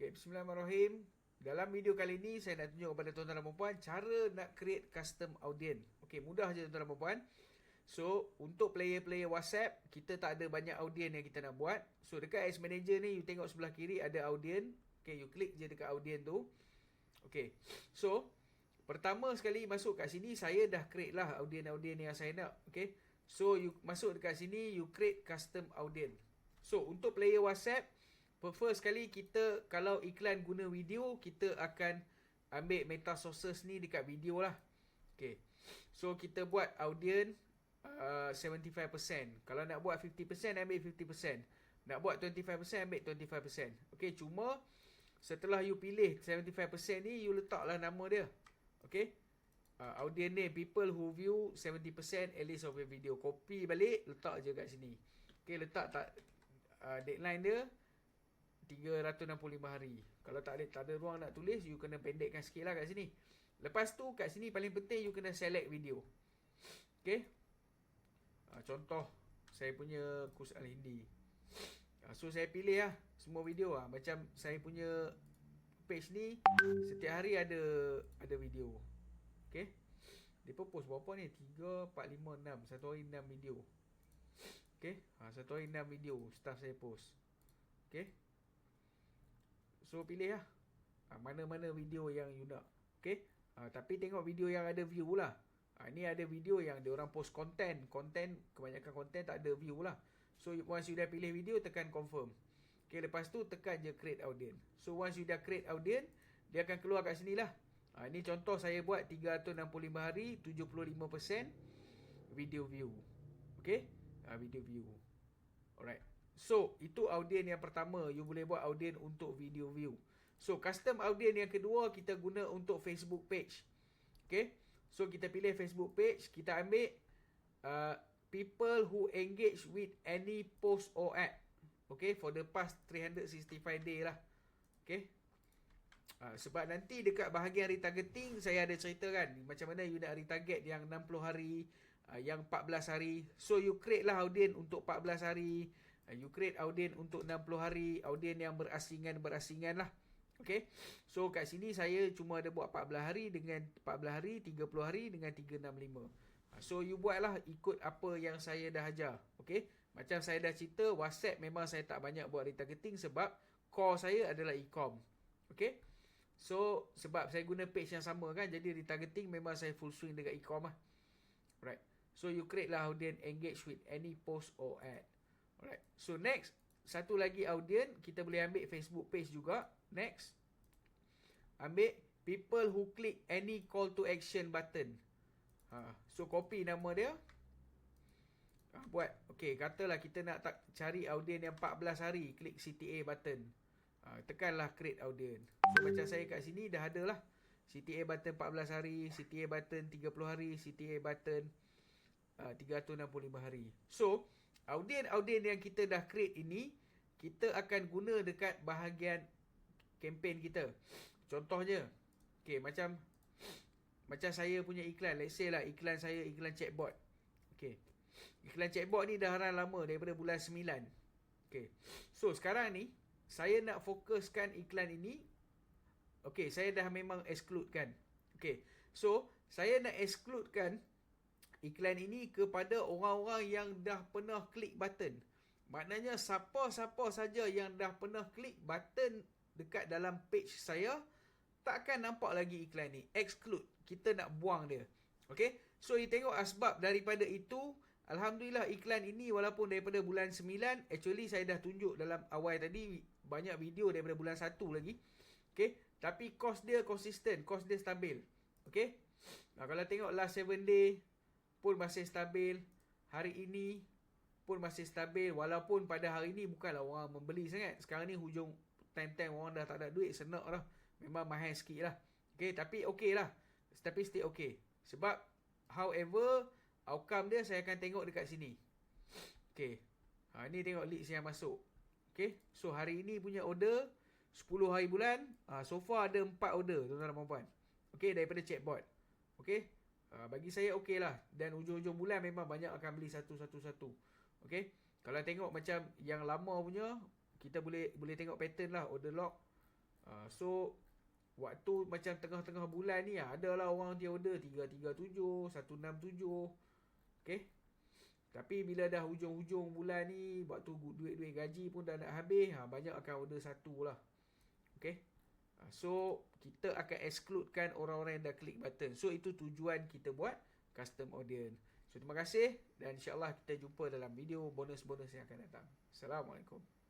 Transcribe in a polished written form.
Okay, bismillahirrahmanirrahim. Dalam video kali ni saya nak tunjuk kepada tuan-tuan dan puan cara nak create custom audience. Okay, mudah je tuan-tuan dan puan. So, untuk player-player WhatsApp, kita tak ada banyak audience yang kita nak buat. So, dekat Ads Manager ni, you tengok sebelah kiri ada audience. Okay, you klik je dekat audience tu. Okay, so pertama sekali masuk kat sini, saya dah create lah audience-audience yang saya nak. Okay, so you masuk dekat sini, you create custom audience. So, untuk player WhatsApp, first sekali kita kalau iklan guna video, kita akan ambil meta sources ni dekat video lah. Okay, so kita buat audience 75%. Kalau nak buat 50%, ambil 50%. Nak buat 25%, ambil 25%. Okay, cuma setelah you pilih 75% ni, you letaklah nama dia. Okay, audience ni people who view 70% at least of your video. Copy balik, letak je kat sini. Okay, letak tak deadline dia 365 hari. Kalau tak ada ruang nak tulis, you kena pendekkan sikit lah kat sini. Lepas tu kat sini paling penting, you kena select video. Okay, contoh saya punya kurs Al-Hindi. So saya pilih lah semua video lah. Macam saya punya page ni, setiap hari ada video. Okay, dia post berapa ni? 3, 4, 5, 6. Satu hari 6 video. Okay, satu hari 6 video staff saya post. Okay, so pilih lah mana-mana video yang you nak. Okay, tapi tengok video yang ada view lah. Ni ada video yang dia orang post content. Kebanyakan content tak ada view lah. So once you dah pilih video, tekan confirm. Okay, lepas tu tekan je create audience. So once you dah create audience, dia akan keluar kat sini lah. Ni contoh saya buat 365 hari, 75% video view. Okay, video view. Alright, so itu audience yang pertama. You boleh buat audience untuk video view. So custom audience yang kedua, kita guna untuk Facebook page. Okay, so kita pilih Facebook page. Kita ambil people who engage with any post or ad. Okay, for the past 365 day lah. Okay, sebab nanti dekat bahagian retargeting, saya ada cerita kan macam mana you nak retarget yang 60 hari, yang 14 hari. So you create lah audience untuk 14 hari, you create audience untuk 60 hari, audience yang berasingan lah. Okay, so kat sini saya cuma ada buat 14 hari dengan 14 hari, 30 hari dengan 365. So you buatlah ikut apa yang saya dah ajar. Okay, macam saya dah cerita, WhatsApp memang saya tak banyak buat retargeting sebab core saya adalah e-com. Okay, so sebab saya guna page yang sama kan, jadi retargeting memang saya full swing dekat e-com lah. Alright, so you create lah audience engage with any post or ad. Alright, so next, satu lagi audience, kita boleh ambil Facebook page juga. Next, ambil people who click any call to action button. So copy nama dia, buat. Okay, katalah kita nak cari audience yang 14 hari, klik CTA button. Tekanlah create audience. So macam saya kat sini dah ada lah CTA button 14 hari, CTA button 30 hari, CTA button 365 hari. So audience yang kita dah create ini, kita akan guna dekat bahagian campaign kita. Contohnya, okay, macam saya punya iklan. Let's say lah iklan saya, iklan chatbot. Okay, iklan chatbot ni dah run lama, daripada bulan 9. Okay, so sekarang ni saya nak fokuskan iklan ini. Okay, saya dah memang exclude kan. Okay, so saya nak excludekan iklan ini kepada orang-orang yang dah pernah klik button. Maknanya siapa-siapa saja yang dah pernah klik button dekat dalam page saya, tak akan nampak lagi iklan ni. Exclude. Kita nak buang dia. Okay, so you tengok asbab daripada itu. Alhamdulillah iklan ini walaupun daripada bulan 9, actually saya dah tunjuk dalam awal tadi banyak video daripada bulan 1 lagi. Okay, tapi cost dia konsisten, cost dia stabil. Okay, kalau tengok last 7 day pun masih stabil, hari ini pun masih stabil. Walaupun pada hari ini bukanlah orang membeli sangat. Sekarang ni hujung time-time orang dah tak ada duit, senak lah. Memang mahal sikit lah. Okay, tapi okay lah. Tapi still okay. Sebab however, outcome dia saya akan tengok dekat sini. Okay, ni tengok leads yang masuk. Okay, so hari ini punya order 10 hari bulan, so far ada 4 order tuan-tuan dan puan-puan. Okay, daripada chatbot. Okay, bagi saya okay lah. Dan hujung-hujung bulan memang banyak akan beli satu-satu. Okay, kalau tengok macam yang lama punya, kita boleh tengok pattern lah, order log. So waktu macam tengah-tengah bulan ni adalah orang dia order 337, 167. Okay. Tapi bila dah hujung-hujung bulan ni, waktu duit-duit gaji pun dah nak habis, banyak akan order satu lah. Okay. So kita akan excludekan orang-orang yang dah klik button. So itu tujuan kita buat custom audience. So terima kasih dan insyaAllah kita jumpa dalam video bonus-bonus yang akan datang. Assalamualaikum.